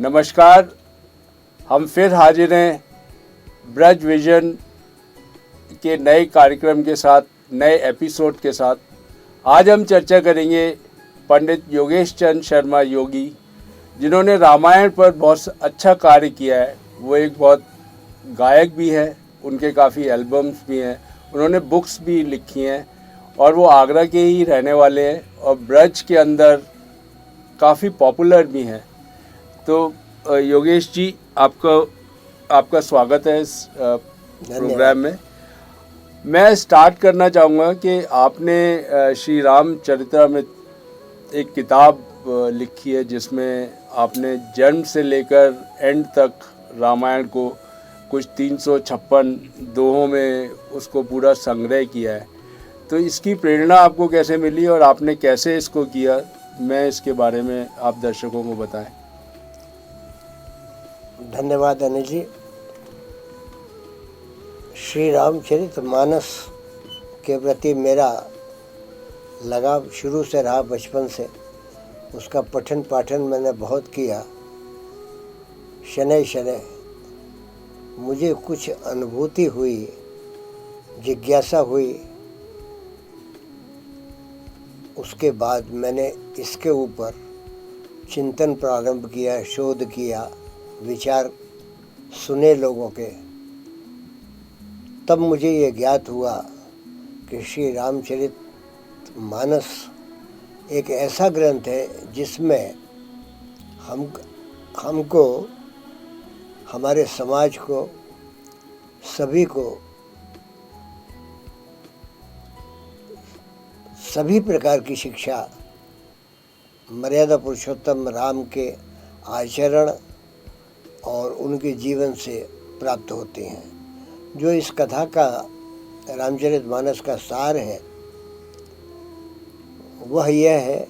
नमस्कार। हम फिर हाजिर हैं ब्रज विजन के नए कार्यक्रम के साथ, नए एपिसोड के साथ। आज हम चर्चा करेंगे पंडित योगेश चंद शर्मा योगी, जिन्होंने रामायण पर बहुत अच्छा कार्य किया है। वो एक बहुत गायक भी है, उनके काफ़ी एल्बम्स भी हैं, उन्होंने बुक्स भी लिखी हैं और वो आगरा के ही रहने वाले हैं और ब्रज के अंदर काफ़ी पॉपुलर भी हैं। तो योगेश जी, आपका स्वागत है इस प्रोग्राम में। मैं स्टार्ट करना चाहूँगा कि आपने श्री रामचरितमृत एक किताब लिखी है, जिसमें आपने जन्म से लेकर एंड तक रामायण को कुछ 356 दोहों में उसको पूरा संग्रह किया है। तो इसकी प्रेरणा आपको कैसे मिली और आपने कैसे इसको किया, मैं इसके बारे में आप दर्शकों को बताएं। धन्यवाद अनिल जी। श्री रामचरितमानस के प्रति मेरा लगाव शुरू से रहा, बचपन से। उसका पठन पाठन मैंने बहुत किया। शनै शनै मुझे कुछ अनुभूति हुई, जिज्ञासा हुई। उसके बाद मैंने इसके ऊपर चिंतन प्रारंभ किया, शोध किया, विचार सुने लोगों के। तब मुझे ये ज्ञात हुआ कि श्री रामचरितमानस एक ऐसा ग्रंथ है जिसमें हमको, हमारे समाज को, सभी को, सभी प्रकार की शिक्षा मर्यादा पुरुषोत्तम राम के आचरण और उनके जीवन से प्राप्त होते हैं। जो इस कथा का, रामचरितमानस का सार है, वह यह है,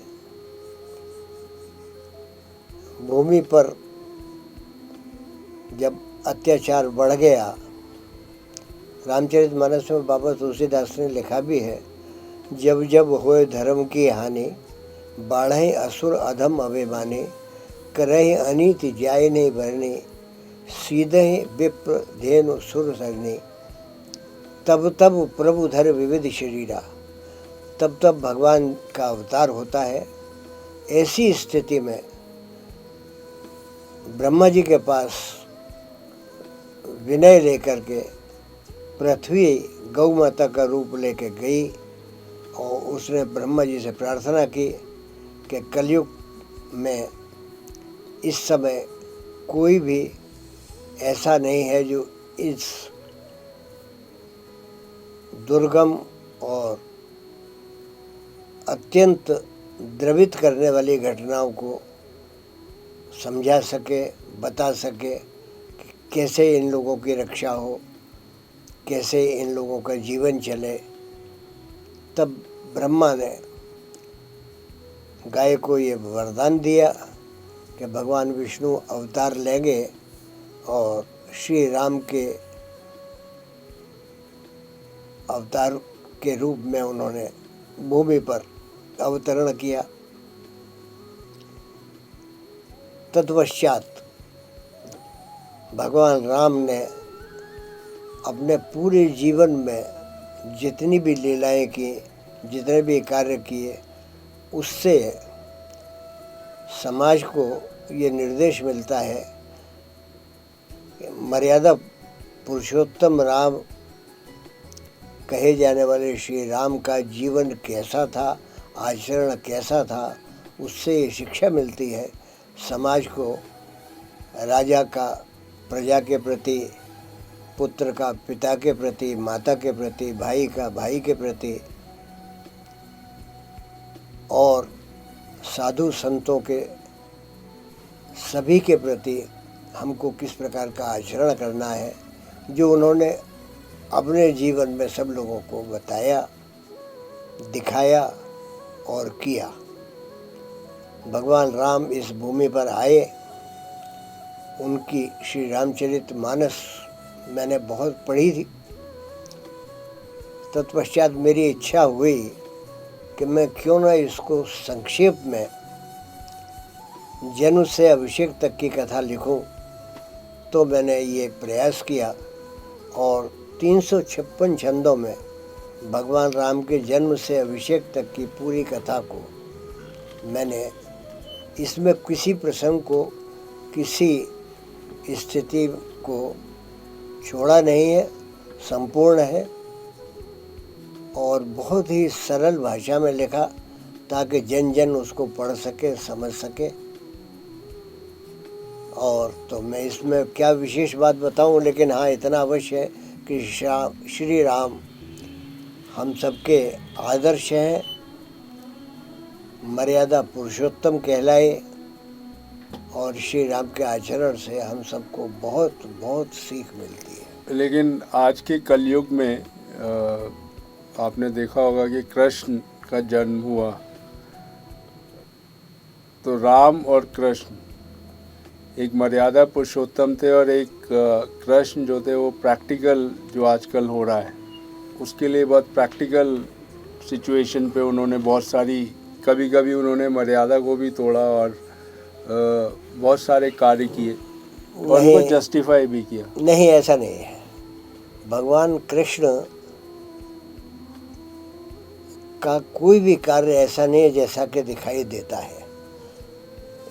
भूमि पर जब अत्याचार बढ़ गया, रामचरितमानस में बाबा तुलसीदास ने लिखा भी है, जब जब होए धर्म की हानि, बाढ़े असुर अधम अभिमानी, करहि अनीति जाय नहीं भरनी, सीधे विप्र धेनु सुर सरनी, तब तब प्रभु धर विविध शरीरा। तब तब भगवान का अवतार होता है। ऐसी स्थिति में ब्रह्मा जी के पास विनय लेकर के पृथ्वी गौ माता का रूप लेके गई और उसने ब्रह्मा जी से प्रार्थना की कि कलयुग में इस समय कोई भी ऐसा नहीं है जो इस दुर्गम और अत्यंत द्रवित करने वाली घटनाओं को समझा सके, बता सके कि कैसे इन लोगों की रक्षा हो, कैसे इन लोगों का जीवन चले। तब ब्रह्मा ने गाय को ये वरदान दिया कि भगवान विष्णु अवतार लेंगे और श्री राम के अवतार के रूप में उन्होंने भूमि पर अवतरण किया। तत्पश्चात भगवान राम ने अपने पूरे जीवन में जितनी भी लीलाएं की, जितने भी कार्य किए, उससे समाज को ये निर्देश मिलता है कि मर्यादा पुरुषोत्तम राम कहे जाने वाले श्री राम का जीवन कैसा था, आचरण कैसा था, उससे ये शिक्षा मिलती है समाज को। राजा का प्रजा के प्रति, पुत्र का पिता के प्रति, माता के प्रति, भाई का भाई के प्रति, और साधु संतों के सभी के प्रति हमको किस प्रकार का आचरण करना है, जो उन्होंने अपने जीवन में सब लोगों को बताया, दिखाया और किया। भगवान राम इस भूमि पर आए, उनकी श्री रामचरितमानस मैंने बहुत पढ़ी थी। तत्पश्चात मेरी इच्छा हुई कि मैं क्यों ना इसको संक्षेप में जन्म से अभिषेक तक की कथा लिखूं, तो मैंने ये प्रयास किया और 356 छंदों में भगवान राम के जन्म से अभिषेक तक की पूरी कथा को मैंने, इसमें किसी प्रसंग को, किसी स्थिति को छोड़ा नहीं है, संपूर्ण है और बहुत ही सरल भाषा में लिखा ताकि जन जन उसको पढ़ सके, समझ सके। और तो मैं इसमें क्या विशेष बात बताऊं, लेकिन हाँ इतना अवश्य है कि श्री राम हम सबके आदर्श हैं, मर्यादा पुरुषोत्तम कहलाए और श्री राम के आचरण से हम सबको बहुत बहुत सीख मिलती है। लेकिन आज के कलयुग में आपने देखा होगा कि कृष्ण का जन्म हुआ, तो राम और कृष्ण एक मर्यादा पुरुषोत्तम थे और एक कृष्ण जो थे वो प्रैक्टिकल, जो आजकल हो रहा है उसके लिए बहुत प्रैक्टिकल सिचुएशन पे उन्होंने बहुत सारी, कभी कभी उन्होंने मर्यादा को भी तोड़ा और बहुत सारे कार्य किए और उनको जस्टिफाई भी किया। नहीं, ऐसा नहीं है। भगवान कृष्ण का कोई भी कार्य ऐसा नहीं है जैसा कि दिखाई देता है।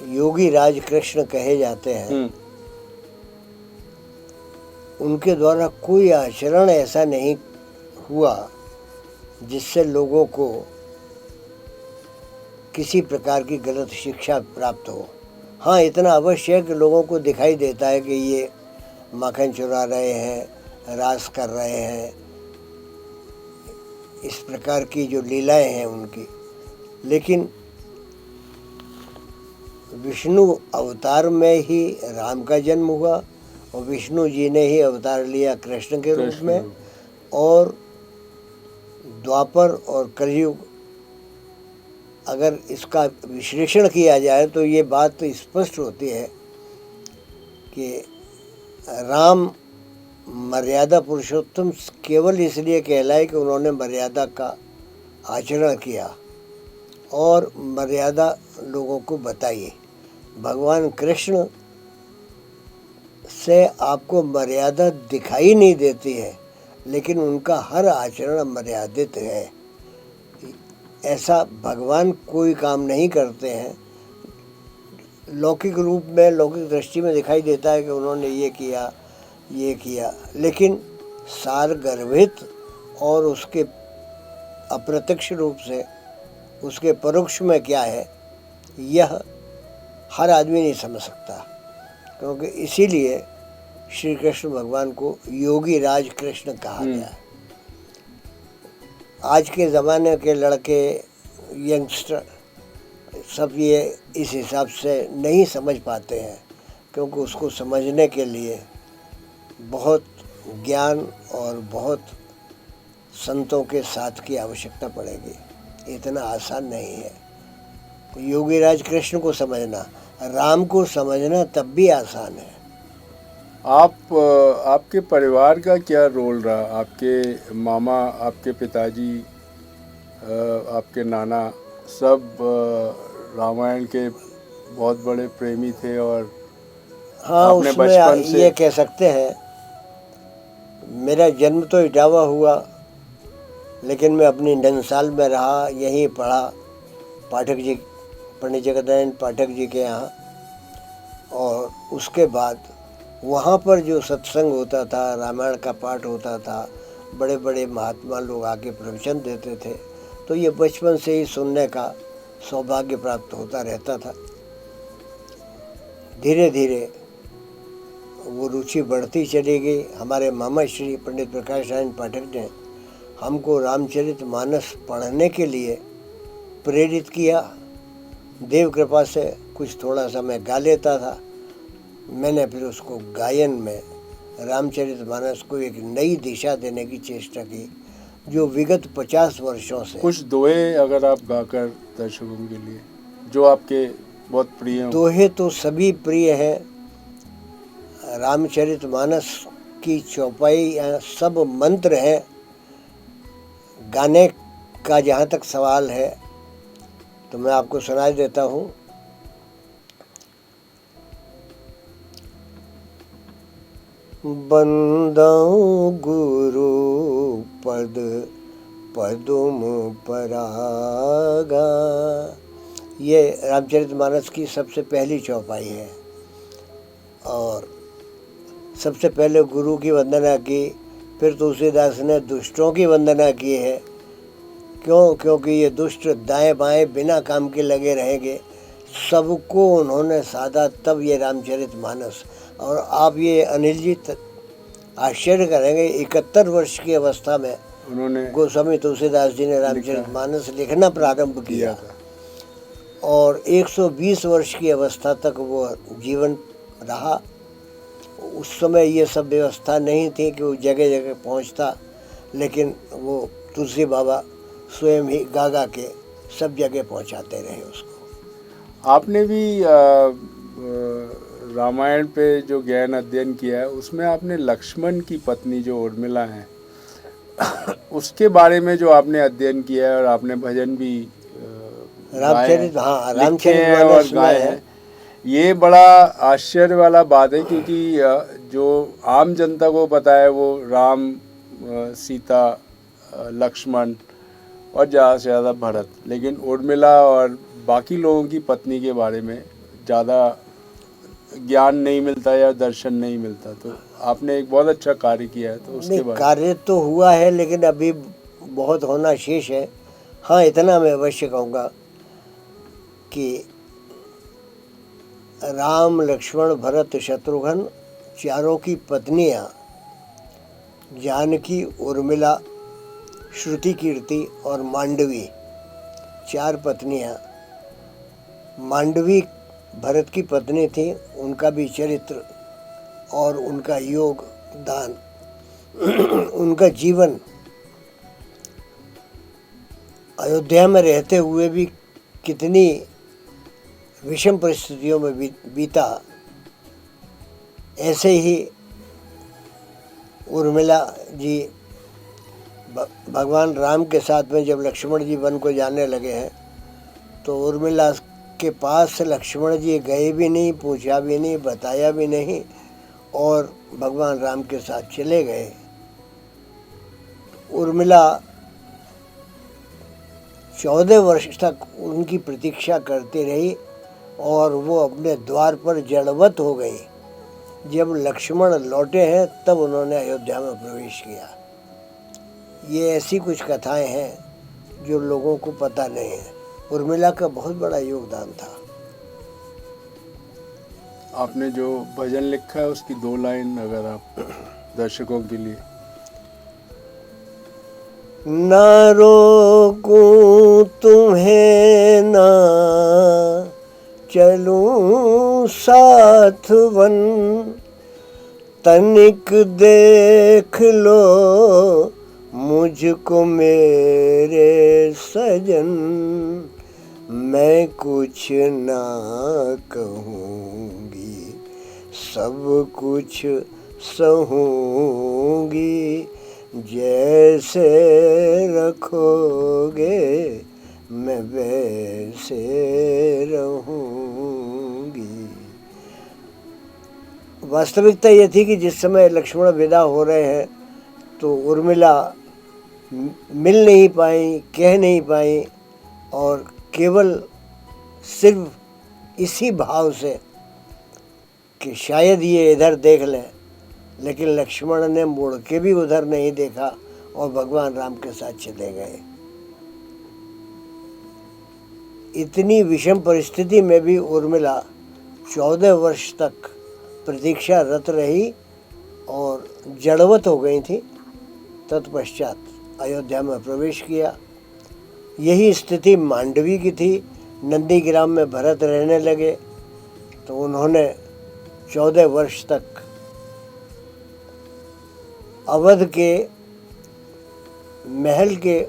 योगी राज कृष्ण कहे जाते हैं, उनके द्वारा कोई आचरण ऐसा नहीं हुआ जिससे लोगों को किसी प्रकार की गलत शिक्षा प्राप्त हो। हाँ, इतना अवश्य है कि लोगों को दिखाई देता है कि ये माखन चुरा रहे हैं, रास कर रहे हैं, इस प्रकार की जो लीलाएं हैं उनकी। लेकिन विष्णु अवतार में ही राम का जन्म हुआ और विष्णु जी ने ही अवतार लिया कृष्ण के रूप में, और द्वापर और कलयुग अगर इसका विश्लेषण किया जाए तो ये बात तो स्पष्ट होती है कि राम मर्यादा पुरुषोत्तम केवल इसलिए कहलाए कि उन्होंने मर्यादा का आचरण किया और मर्यादा लोगों को बताई। भगवान कृष्ण से आपको मर्यादा दिखाई नहीं देती है, लेकिन उनका हर आचरण मर्यादित है। ऐसा भगवान कोई काम नहीं करते हैं। लौकिक रूप में, लौकिक दृष्टि में दिखाई देता है कि उन्होंने ये किया, ये किया, लेकिन सारगर्भित और उसके अप्रत्यक्ष रूप से उसके परोक्ष में क्या है, यह हर आदमी नहीं समझ सकता। क्योंकि इसीलिए श्री कृष्ण भगवान को योगी राज कृष्ण कहा गया है। आज के ज़माने के लड़के, यंगस्टर सब ये इस हिसाब से नहीं समझ पाते हैं, क्योंकि उसको समझने के लिए बहुत ज्ञान और बहुत संतों के साथ की आवश्यकता पड़ेगी। इतना आसान नहीं है योगी राज कृष्ण को समझना। राम को समझना तब भी आसान है। आपके परिवार का क्या रोल रहा? आपके मामा, आपके पिताजी, आपके नाना सब रामायण के बहुत बड़े प्रेमी थे और हाँ, आपने उसमें बचपन से ये कह सकते हैं मेरा जन्म तो इटावा हुआ, लेकिन मैं अपनी नंदसाल में रहा, यहीं पढ़ा पाठक जी, पंडित जगदानंद पाठक जी के यहाँ। और उसके बाद वहाँ पर जो सत्संग होता था, रामायण का पाठ होता था, बड़े बड़े महात्मा लोग आके प्रवचन देते थे, तो ये बचपन से ही सुनने का सौभाग्य प्राप्त होता रहता था। धीरे धीरे वो रुचि बढ़ती चली गई। हमारे मामा श्री पंडित प्रकाश नारायण पाठक ने हमको रामचरितमानस पढ़ने के लिए प्रेरित किया। देव कृपा से कुछ थोड़ा सा मैं गा लेता था। मैंने फिर उसको गायन में रामचरितमानस को एक नई दिशा देने की चेष्टा की, जो विगत 50 वर्षों से। कुछ दोहे अगर आप गाकर दर्शकों के लिए, जो आपके बहुत प्रिय हो। दोहे तो सभी प्रिय हैं। रामचरितमानस की चौपाई सब मंत्र हैं। गाने का जहाँ तक सवाल है तो मैं आपको सुनाई देता हूँ। बंदौ गुरु पद पदुम परागा। ये रामचरितमानस की सबसे पहली चौपाई है। और सबसे पहले गुरु की वंदना की, फिर तुलसीदास ने दुष्टों की वंदना की है। क्यों? क्योंकि ये दुष्ट दाएं बाएं बिना काम के लगे रहेंगे, सबको उन्होंने साधा, तब ये रामचरितमानस। और आप ये अनिल जी आश्चर्य करेंगे, 71 वर्ष की अवस्था में उन्होंने गोस्वामी तुलसीदास जी ने रामचरितमानस लिखना प्रारंभ किया था। और 120 वर्ष की अवस्था तक वो जीवन रहा। उस समय ये सब व्यवस्था नहीं थी कि वो जगह जगह पहुंचता, लेकिन वो तुलसी बाबा स्वयं ही गा के सब जगह पहुंचाते रहे उसको। आपने भी रामायण पे जो ज्ञान अध्ययन किया है, उसमें आपने लक्ष्मण की पत्नी जो उर्मिला है उसके बारे में जो आपने अध्ययन किया है, और आपने भजन भी रामचरित और गाए हैं। ये बड़ा आश्चर्य वाला बात है, क्योंकि जो आम जनता को पता है वो राम, सीता, लक्ष्मण और ज़्यादा से ज़्यादा भरत, लेकिन उर्मिला और बाकी लोगों की पत्नी के बारे में ज़्यादा ज्ञान नहीं मिलता या दर्शन नहीं मिलता। तो आपने एक बहुत अच्छा कार्य किया है, तो उसके बारे कार्य तो हुआ है, लेकिन अभी बहुत होना शेष है। हाँ, इतना मैं अवश्य कहूँगा कि राम, लक्ष्मण, भरत, शत्रुघ्न चारों की पत्नियाँ जानकी, उर्मिला, श्रुति कीर्ति और मांडवी, 4 पत्नियाँ। मांडवी भरत की पत्नी थी, उनका भी चरित्र और उनका योग दान उनका जीवन अयोध्या में रहते हुए भी कितनी विषम परिस्थितियों में बीता। ऐसे ही उर्मिला जी भगवान राम के साथ में जब लक्ष्मण जी वन को जाने लगे हैं, तो उर्मिला के पास लक्ष्मण जी गए भी नहीं, पूछा भी नहीं, बताया भी नहीं, और भगवान राम के साथ चले गए। उर्मिला 14 वर्ष तक उनकी प्रतीक्षा करती रही और वो अपने द्वार पर जड़वत हो गई। जब लक्ष्मण लौटे हैं तब उन्होंने अयोध्या में प्रवेश किया। ये ऐसी कुछ कथाएं हैं जो लोगों को पता नहीं है। उर्मिला का बहुत बड़ा योगदान था। आपने जो भजन लिखा है उसकी 2 लाइन अगर आप दर्शकों के लिए। न रोकूं तुम्हें न चलूं साथ वन, तनिक देख लो मुझको मेरे सजन, मैं कुछ ना कहूँगी सब कुछ सहूँगी, जैसे रखोगे मैं वैसे रहूँगी। वास्तविकता ये थी कि जिस समय लक्ष्मण विदा हो रहे हैं तो उर्मिला मिल नहीं पाई, कह नहीं पाई, और केवल सिर्फ इसी भाव से कि शायद ये इधर देख लें, लेकिन लक्ष्मण ने मुड़ के भी उधर नहीं देखा और भगवान राम के साथ चले गए। इतनी विषम परिस्थिति में भी उर्मिला 14 वर्ष तक प्रतीक्षारत रही और जड़वत हो गई थी। तत्पश्चात अयोध्या में प्रवेश किया। यही स्थिति मांडवी की थी। नंदीग्राम में भरत रहने लगे तो उन्होंने 14 वर्ष तक अवध के महल के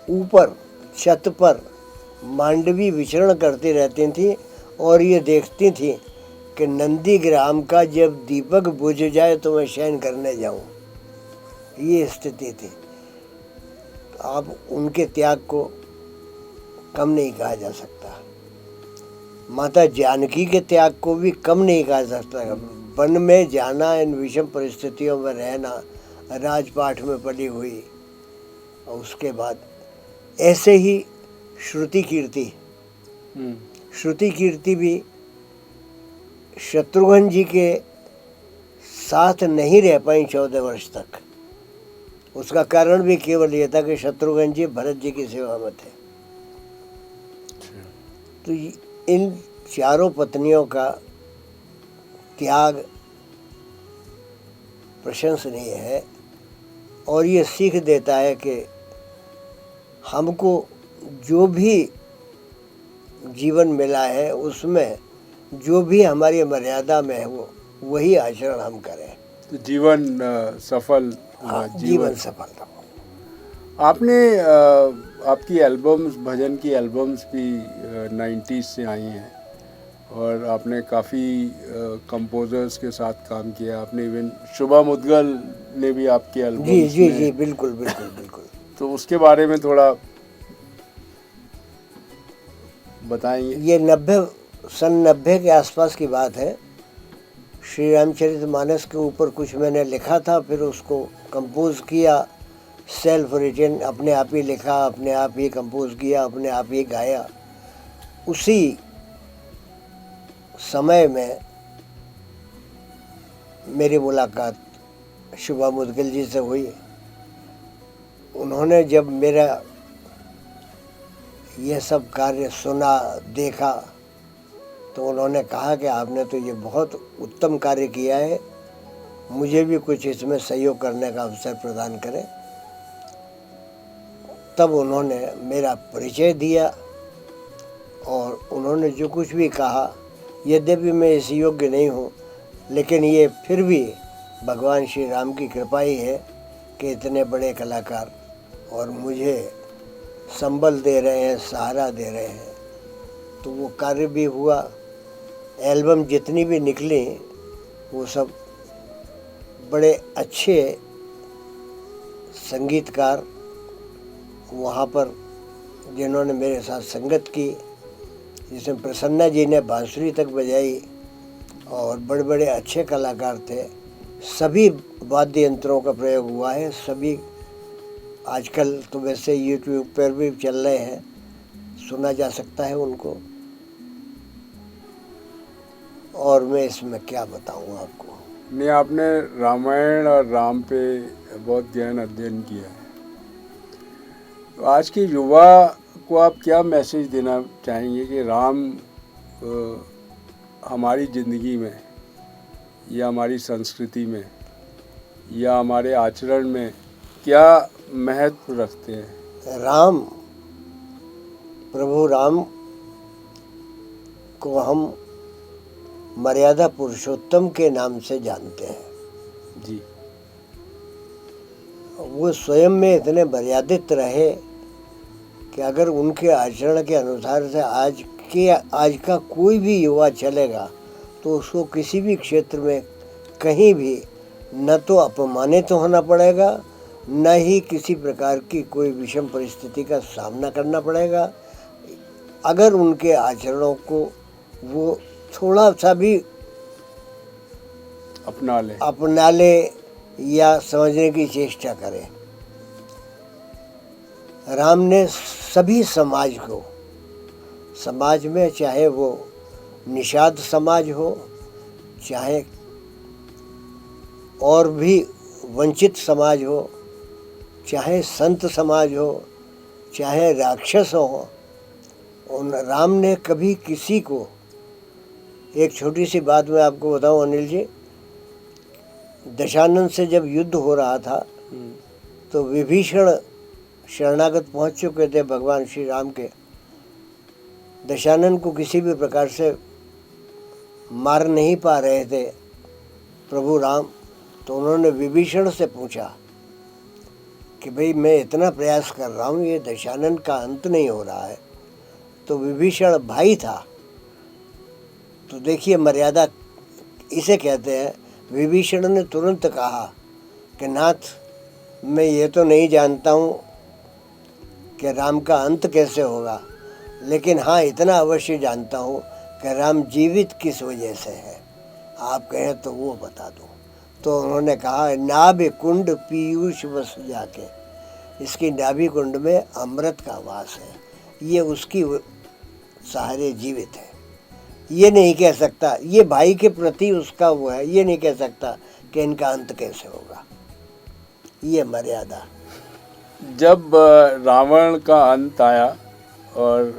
ऊपर छत पर मांडवी विचरण करती रहती थी और ये देखती थी कि नंदीग्राम का जब दीपक बुझ जाए तो मैं शयन करने जाऊं। ये स्थिति थी। आप उनके त्याग को कम नहीं कहा जा सकता। माता जानकी के त्याग को भी कम नहीं कहा जा सकता। वन में जाना, इन विषम परिस्थितियों में रहना, राजपाट में पली हुई, और उसके बाद ऐसे ही श्रुति कीर्ति भी शत्रुघ्न जी के साथ नहीं रह पाई 14 वर्ष तक। उसका कारण भी केवल ये था कि शत्रुघ्न जी भरत जी की सेवा में थे। तो इन चारों पत्नियों का त्याग प्रशंसनीय है, और ये सीख देता है कि हमको जो भी जीवन मिला है उसमें जो भी हमारी मर्यादा में है वो वही आचरण हम करें, तो जीवन सफल हुआ। हाँ, जीवन सफल हो। आपने आपकी एल्बम्स, भजन की एल्बम्स भी 90s से आई हैं, और आपने काफ़ी कंपोजर्स के साथ काम किया। आपने इवन शुभा मुद्गल ने भी आपकी एल्बम्स जी बिल्कुल बिल्कुल बिल्कुल। तो उसके बारे में थोड़ा बताएंगे। ये सन 90 के आसपास की बात है। श्री रामचरितमानस के ऊपर कुछ मैंने लिखा था, फिर उसको कंपोज किया, सेल्फ रिटन, अपने आप ही लिखा, अपने आप ही कंपोज किया, अपने आप ही गाया। उसी समय में मेरी मुलाकात शुभा मुद्गल जी से हुई। उन्होंने जब मेरा ये सब कार्य सुना, देखा, तो उन्होंने कहा कि आपने तो ये बहुत उत्तम कार्य किया है, मुझे भी कुछ इसमें सहयोग करने का अवसर प्रदान करें। तब उन्होंने मेरा परिचय दिया, और उन्होंने जो कुछ भी कहा, यद्यपि मैं इस योग्य नहीं हूँ, लेकिन ये फिर भी भगवान श्री राम की कृपा ही है कि इतने बड़े कलाकार और मुझे संबल दे रहे हैं, सहारा दे रहे हैं। तो वो कार्य भी हुआ। एल्बम जितनी भी निकली वो सब बड़े अच्छे संगीतकार वहाँ पर जिन्होंने मेरे साथ संगत की, जिसमें प्रसन्ना जी ने बांसुरी तक बजाई, और बड़े बड़े अच्छे कलाकार थे। सभी वाद्य यंत्रों का प्रयोग हुआ है। सभी आजकल तो वैसे यूट्यूब पर भी चल रहे हैं, सुना जा सकता है उनको। और मैं इसमें क्या बताऊँ आपको। नहीं, आपने रामायण और राम पे बहुत गहन अध्ययन किया है। तो आज के युवा को आप क्या मैसेज देना चाहेंगे कि राम हमारी ज़िंदगी में, या हमारी संस्कृति में, या हमारे आचरण में क्या महत्व रखते हैं? राम, प्रभु राम को हम मर्यादा पुरुषोत्तम के नाम से जानते हैं जी। वो स्वयं में इतने मर्यादित रहे कि अगर उनके आचरण के अनुसार से आज का कोई भी युवा चलेगा तो उसको किसी भी क्षेत्र में कहीं भी न तो अपमानित होना पड़ेगा, न ही किसी प्रकार की कोई विषम परिस्थिति का सामना करना पड़ेगा, अगर उनके आचरणों को वो थोड़ा सा भी अपना ले या समझने की चेष्टा करे। राम ने सभी समाज को, समाज में चाहे वो निषाद समाज हो, चाहे और भी वंचित समाज हो, चाहे संत समाज हो, चाहे राक्षस हो, उन राम ने कभी किसी को, एक छोटी सी बात मैं आपको बताऊं अनिल जी, दशानन से जब युद्ध हो रहा था तो विभीषण शरणागत पहुंच चुके थे भगवान श्री राम के। दशानन को किसी भी प्रकार से मार नहीं पा रहे थे प्रभु राम, तो उन्होंने विभीषण से पूछा कि भाई मैं इतना प्रयास कर रहा हूँ, ये दशानन का अंत नहीं हो रहा है। तो विभीषण भाई था, तो देखिए मर्यादा इसे कहते हैं। विभीषण ने तुरंत कहा कि नाथ, मैं ये तो नहीं जानता हूँ कि राम का अंत कैसे होगा, लेकिन हाँ इतना अवश्य जानता हूँ कि राम जीवित किस वजह से है। आप कहें तो वो बता दूं। तो उन्होंने कहा, नाभि कुंड पीयूष बस जाके, इसकी नाभि कुंड में अमृत का वास है, ये उसकी सहारे जीवित है। ये नहीं कह सकता, ये भाई के प्रति उसका वो है, ये नहीं कह सकता कि इनका अंत कैसे होगा। ये मर्यादा। जब रावण का अंत आया और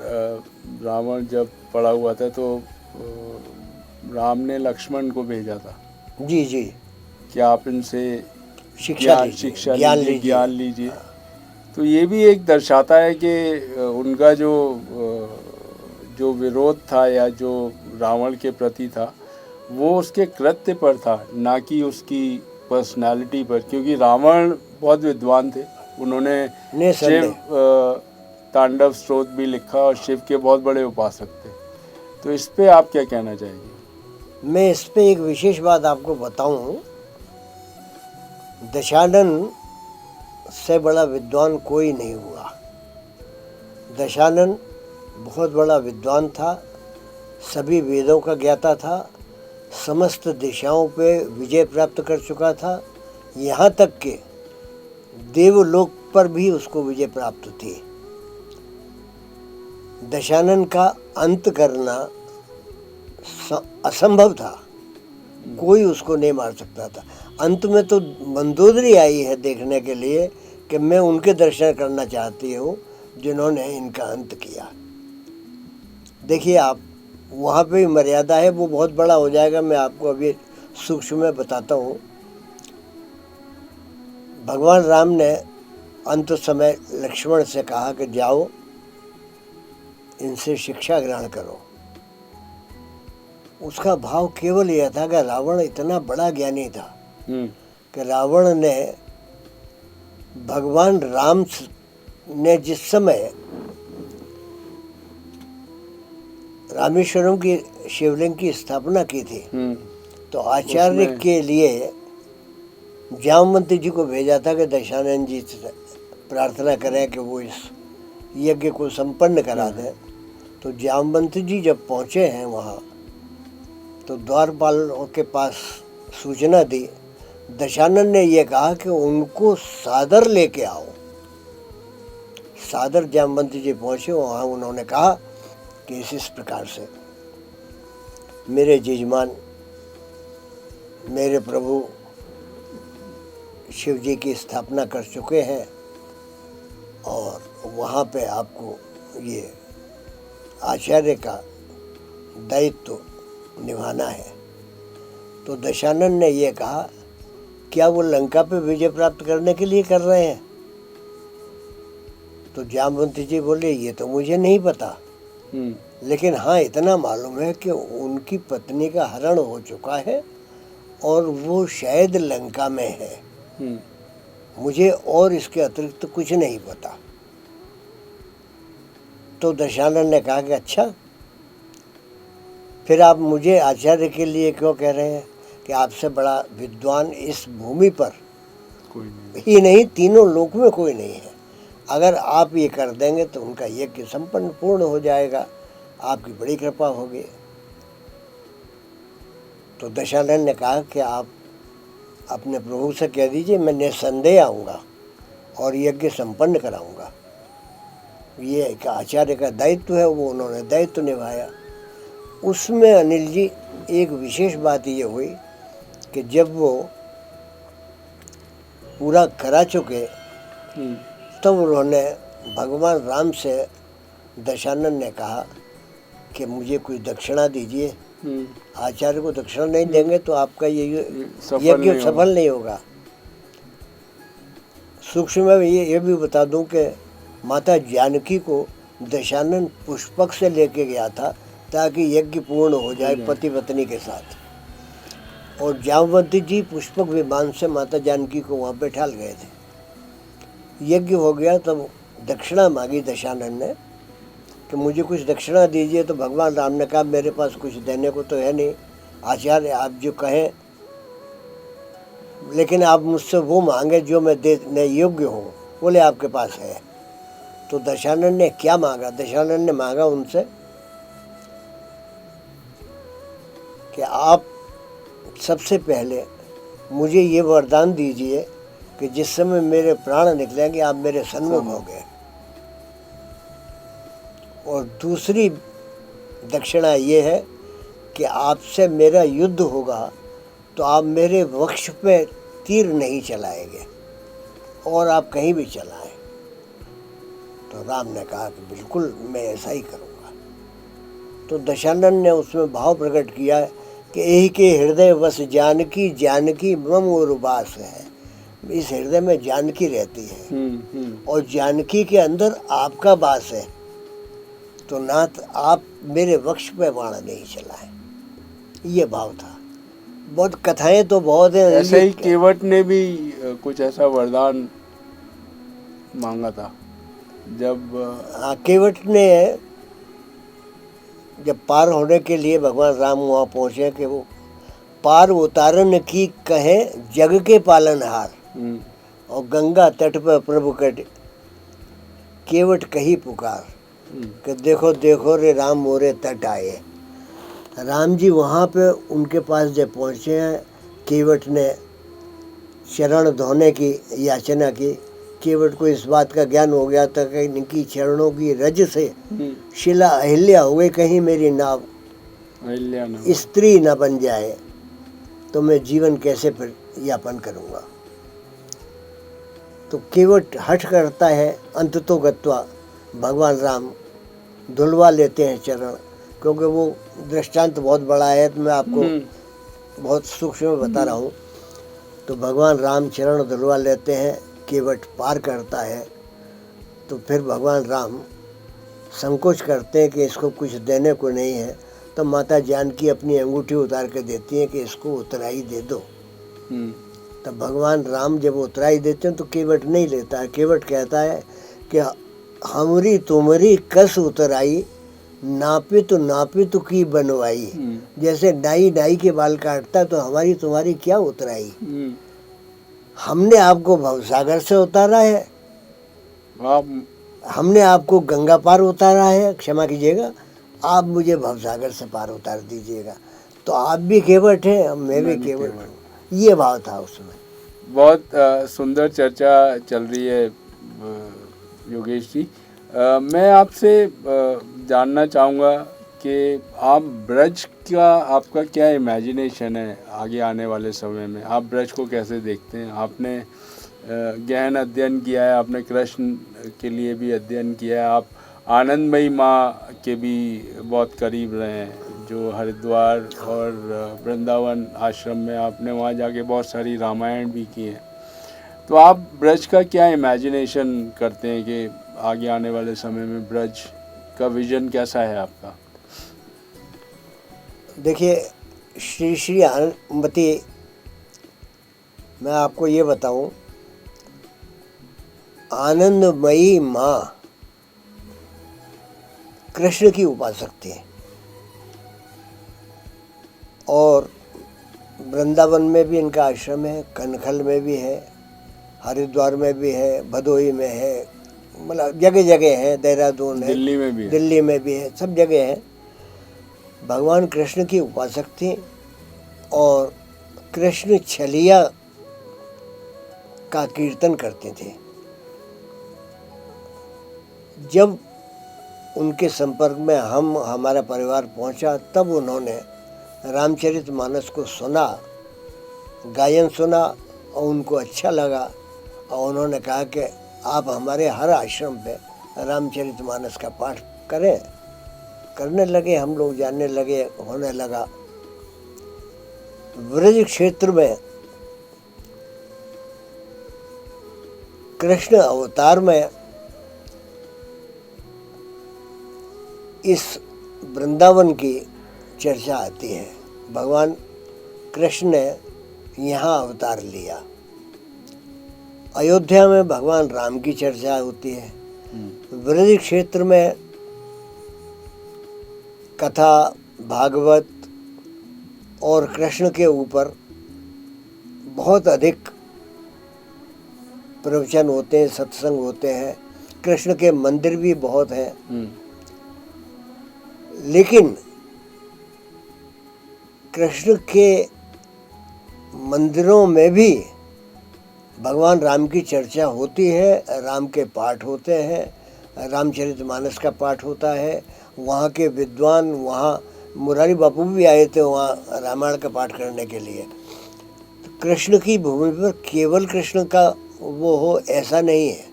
रावण जब पड़ा हुआ था तो राम ने लक्ष्मण को भेजा था जी जी, कि आप इनसे शिक्षा ज्ञान लीजिए। तो ये भी एक दर्शाता है कि उनका जो विरोध था या जो रावण के प्रति था वो उसके कृत्य पर था, ना कि उसकी पर्सनालिटी पर, क्योंकि रावण बहुत विद्वान थे। उन्होंने शिव तांडव स्तोत्र भी लिखा और शिव के बहुत बड़े उपासक थे। तो इस पे आप क्या कहना चाहेंगे? मैं इस पे एक विशेष बात आपको बताऊं, दशानन से बड़ा विद्वान कोई नहीं हुआ। दशानन बहुत बड़ा विद्वान था, सभी वेदों का ज्ञाता था, समस्त दिशाओं पे विजय प्राप्त कर चुका था, यहाँ तक कि देवलोक पर भी उसको विजय प्राप्त थी। दशानन का अंत करना असंभव था, कोई उसको नहीं मार सकता था। अंत में तो मंदोदरी आई है देखने के लिए कि मैं उनके दर्शन करना चाहती हूँ जिन्होंने इनका अंत किया। देखिए आप, वहाँ पे मर्यादा है, वो बहुत बड़ा हो जाएगा, मैं आपको अभी सूक्ष्म में बताता हूँ। भगवान राम ने अंत समय लक्ष्मण से कहा कि जाओ इनसे शिक्षा ग्रहण करो। उसका भाव केवल यह था कि रावण इतना बड़ा ज्ञानी था कि रावण ने भगवान राम ने जिस समय रामेश्वरम की शिवलिंग की स्थापना की थी तो आचार्य के लिए जामवंती जी को भेजा था कि दशानन जी से प्रार्थना करें कि वो इस यज्ञ को संपन्न करा दें। तो जामवंती जी जब पहुँचे हैं वहाँ तो द्वारपाल के पास सूचना दी। दशानन ने यह कहा कि उनको सादर लेके आओ। सादर जामवंती जी पहुँचे, वहाँ उन्होंने कहा कि इस प्रकार से मेरे जजमान, मेरे प्रभु शिव जी की स्थापना कर चुके हैं और वहाँ पे आपको ये आचार्य का दायित्व निभाना है। तो दशानन ने ये कहा, क्या वो लंका पे विजय प्राप्त करने के लिए कर रहे हैं? तो जामवंती जी बोले, ये तो मुझे नहीं पता, लेकिन हाँ इतना मालूम है कि उनकी पत्नी का हरण हो चुका है और वो शायद लंका में है। मुझे और इसके अतिरिक्त कुछ नहीं पता। तो दशानन ने कहा कि अच्छा, फिर आप मुझे आचार्य के लिए क्यों कह रहे हैं कि आपसे बड़ा विद्वान इस भूमि पर कोई ही नहीं, तीनों लोक में कोई नहीं है। अगर आप ये कर देंगे तो उनका यज्ञ संपन्न पूर्ण हो जाएगा, आपकी बड़ी कृपा होगी। तो दशानन ने कहा कि आप अपने प्रभु से कह दीजिए मैं निसंदेह आऊँगा और यज्ञ संपन्न कराऊँगा। ये एक आचार्य का दायित्व है, वो उन्होंने दायित्व निभाया। उसमें अनिल जी एक विशेष बात ये हुई कि जब वो पूरा करा चुके तब उन्होंने भगवान राम से दशानन ने कहा कि मुझे कुछ दक्षिणा दीजिए। आचार्य को दक्षिणा नहीं देंगे तो आपका ये यज्ञ सफल नहीं होगा। सूक्ष्म में ये भी बता दूं कि माता जानकी को दशानन पुष्पक से लेके गया था ताकि यज्ञ पूर्ण हो जाए पति पत्नी के साथ, और जामवंती जी पुष्पक विमान से माता जानकी को वहाँ बैठाल गए थे। यज्ञ हो गया तब दक्षिणा मांगी दशानन ने कि मुझे कुछ दक्षिणा दीजिए। तो भगवान राम ने कहा मेरे पास कुछ देने को तो है नहीं, आचार्य आप जो कहें, लेकिन आप मुझसे वो मांगे जो मैं देने योग्य हूँ। बोले आपके पास है। तो दशानन ने क्या मांगा? दशानन ने मांगा उनसे कि आप सबसे पहले मुझे ये वरदान दीजिए कि जिस समय मेरे प्राण निकलेंगे आप मेरे सन्मुख होंगे। और दूसरी दक्षिणा ये है कि आपसे मेरा युद्ध होगा तो आप मेरे वक्ष पे तीर नहीं चलाएंगे और आप कहीं भी चलाएं। तो राम ने कहा कि बिल्कुल मैं ऐसा ही करूँगा। तो दशानन ने उसमें भाव प्रकट किया कि यही के हृदय वस जानकी, जानकी मम और उबास है। इस हृदय में जानकी रहती है और जानकी के अंदर आपका वास है। तो नाथ आप मेरे वक्ष पे बाण नहीं चलाएं। ये भाव था। बहुत कथाएं तो बहुत हैं। ऐसे ही केवट ने भी कुछ ऐसा वरदान मांगा था जब हाँ, केवट ने जब पार होने के लिए भगवान राम वहाँ पहुँचे कि वो पार उतारन की कहे जग के पालनहार, और गंगा तट पर प्रभु कट केवट कही पुकार कि देखो देखो रे राम मोरे तट आए। राम जी वहाँ पे उनके पास जब पहुँचे हैं, केवट ने चरण धोने की याचना की। केवट को इस बात का ज्ञान हो गया था कि इनकी चरणों की रज से शिला अहिल्या हो गई, कहीं मेरी नाव स्त्री न बन जाए तो मैं जीवन कैसे फिर यापन करूँगा। तो केवट हठ करता है, अंततो गत्वा भगवान राम धुलवा लेते हैं चरण। क्योंकि वो दृष्टांत बहुत बड़ा है तो मैं आपको बहुत सूक्ष्म में बता रहा हूँ। तो भगवान राम चरण धुलवा लेते हैं, केवट पार करता है। तो फिर भगवान राम संकोच करते हैं कि इसको कुछ देने को नहीं है। तो माता जानकी अपनी अंगूठी उतार के देती हैं कि इसको उतराई दे दो। तब भगवान राम जब उतराई देते हैं तो केवट नहीं लेता है। केवट कहता है कि हमरी तुम्हारी कस उतराई, नापित की बनवाई। जैसे नाई नाई के बाल काटता तो हमारी तुम्हारी क्या उतराई। हमने आपको भवसागर से उतारा है, हमने आपको गंगा पार उतारा है, क्षमा कीजिएगा, आप मुझे भवसागर से पार उतार दीजिएगा। तो आप भी केवट हैं, मैं भी केवट हूँ। ये भाव था उसमें। बहुत सुंदर चर्चा चल रही है योगेश जी। मैं आपसे जानना चाहूँगा कि आप ब्रज का आपका क्या इमेजिनेशन है आगे आने वाले समय में। आप ब्रज को कैसे देखते हैं? आपने गहन अध्ययन किया है, आपने कृष्ण के लिए भी अध्ययन किया है, आप आनंदमयी माँ के भी बहुत करीब रहे हैं, जो हरिद्वार और वृंदावन आश्रम में आपने वहाँ जाके बहुत सारी रामायण भी की हैं। तो आप ब्रज का क्या इमेजिनेशन करते हैं कि आगे आने वाले समय में ब्रज का विजन कैसा है आपका? देखिए श्री श्री आनंदमती, मैं आपको ये बताऊं, आनंदमयी माँ कृष्ण की उपासक थी और वृंदावन में भी इनका आश्रम है, कनखल में भी है, हरिद्वार में भी है, भदोही में है, मतलब जगह जगह है, देहरादून है, दिल्ली में भी है, सब जगह है। भगवान कृष्ण की उपासक थी और कृष्ण छलिया का कीर्तन करते थे। जब उनके संपर्क में हमारा परिवार पहुंचा तब उन्होंने रामचरितमानस को सुना, गायन सुना और उनको अच्छा लगा और उन्होंने कहा कि आप हमारे हर आश्रम पे रामचरितमानस का पाठ करें। करने लगे, हम लोग जानने लगे, होने लगा। ब्रज क्षेत्र में कृष्ण अवतार में इस वृंदावन की चर्चा आती है। भगवान कृष्ण ने यहाँ अवतार लिया। अयोध्या में भगवान राम की चर्चा होती है। ब्रज क्षेत्र में कथा, भागवत और कृष्ण के ऊपर बहुत अधिक प्रवचन होते हैं, सत्संग होते हैं। कृष्ण के मंदिर भी बहुत हैं। लेकिन कृष्ण के मंदिरों में भी भगवान राम की चर्चा होती है, राम के पाठ होते हैं, रामचरितमानस का पाठ होता है। वहाँ के विद्वान, वहाँ मुरारी बापू भी आए थे वहाँ रामायण का पाठ करने के लिए। तो कृष्ण की भूमि पर केवल कृष्ण का वो हो ऐसा नहीं है।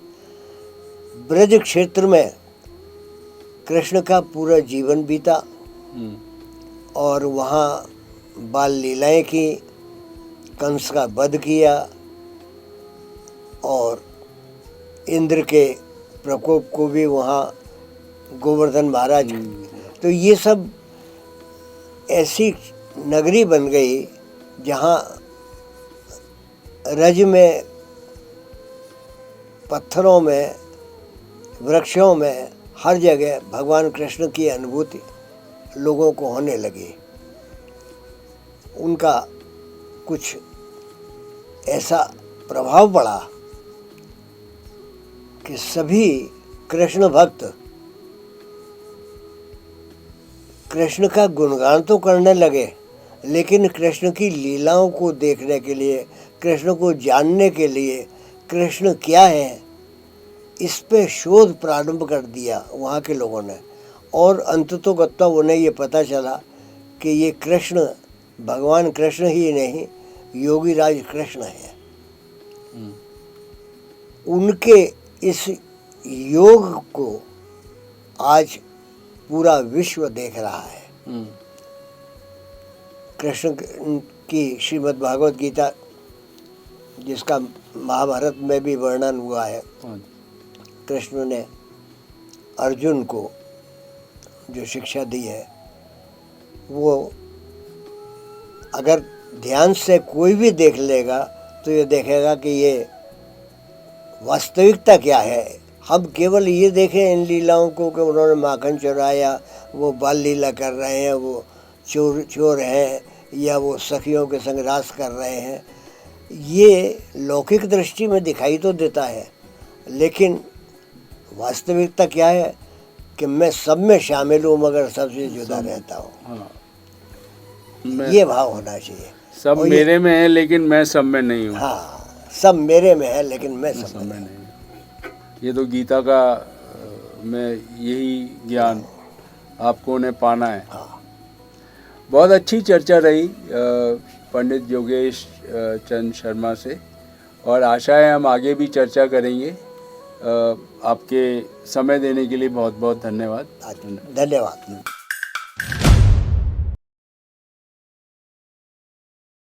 ब्रज क्षेत्र में कृष्ण का पूरा जीवन बीता और वहाँ बाल लीलाएं की, कंस का वध किया और इंद्र के प्रकोप को भी वहाँ गोवर्धन महाराज। तो ये सब ऐसी नगरी बन गई जहाँ रज में, पत्थरों में, वृक्षों में, हर जगह भगवान कृष्ण की अनुभूति लोगों को होने लगी। उनका कुछ ऐसा प्रभाव पड़ा कि सभी कृष्ण भक्त कृष्ण का गुणगान तो करने लगे, लेकिन कृष्ण की लीलाओं को देखने के लिए, कृष्ण को जानने के लिए, कृष्ण क्या है, इस पे शोध प्रारंभ कर दिया वहाँ के लोगों ने। और अंततोगत्वा उन्हें ये पता चला कि ये कृष्ण भगवान कृष्ण ही नहीं, योगीराज कृष्ण है। उनके इस योग को आज पूरा विश्व देख रहा है। कृष्ण की श्रीमद् भागवत गीता, जिसका महाभारत में भी वर्णन हुआ है, कृष्ण ने अर्जुन को जो शिक्षा दी है, वो अगर ध्यान से कोई भी देख लेगा तो ये देखेगा कि ये वास्तविकता क्या है। हम केवल ये देखें इन लीलाओं को कि उन्होंने माखन चुराया, वो बाल लीला कर रहे हैं, वो चोर हैं, या वो सखियों के संग रास कर रहे हैं। ये लौकिक दृष्टि में दिखाई तो देता है, लेकिन वास्तविकता क्या है कि मैं सब में शामिल हूँ मगर सबसे जुदा रहता हूँ। हाँ, ये भाव होना चाहिए। सब मेरे में है लेकिन मैं सब में नहीं हूँ। हाँ, सब मेरे में है लेकिन मैं सब में नहीं। ये तो गीता का में यही ज्ञान आपको ने पाना है। हाँ। बहुत अच्छी चर्चा रही पंडित योगेश चंद शर्मा से, और आशा है हम आगे भी चर्चा करेंगे। आपके समय देने के लिए बहुत बहुत धन्यवाद। धन्यवाद।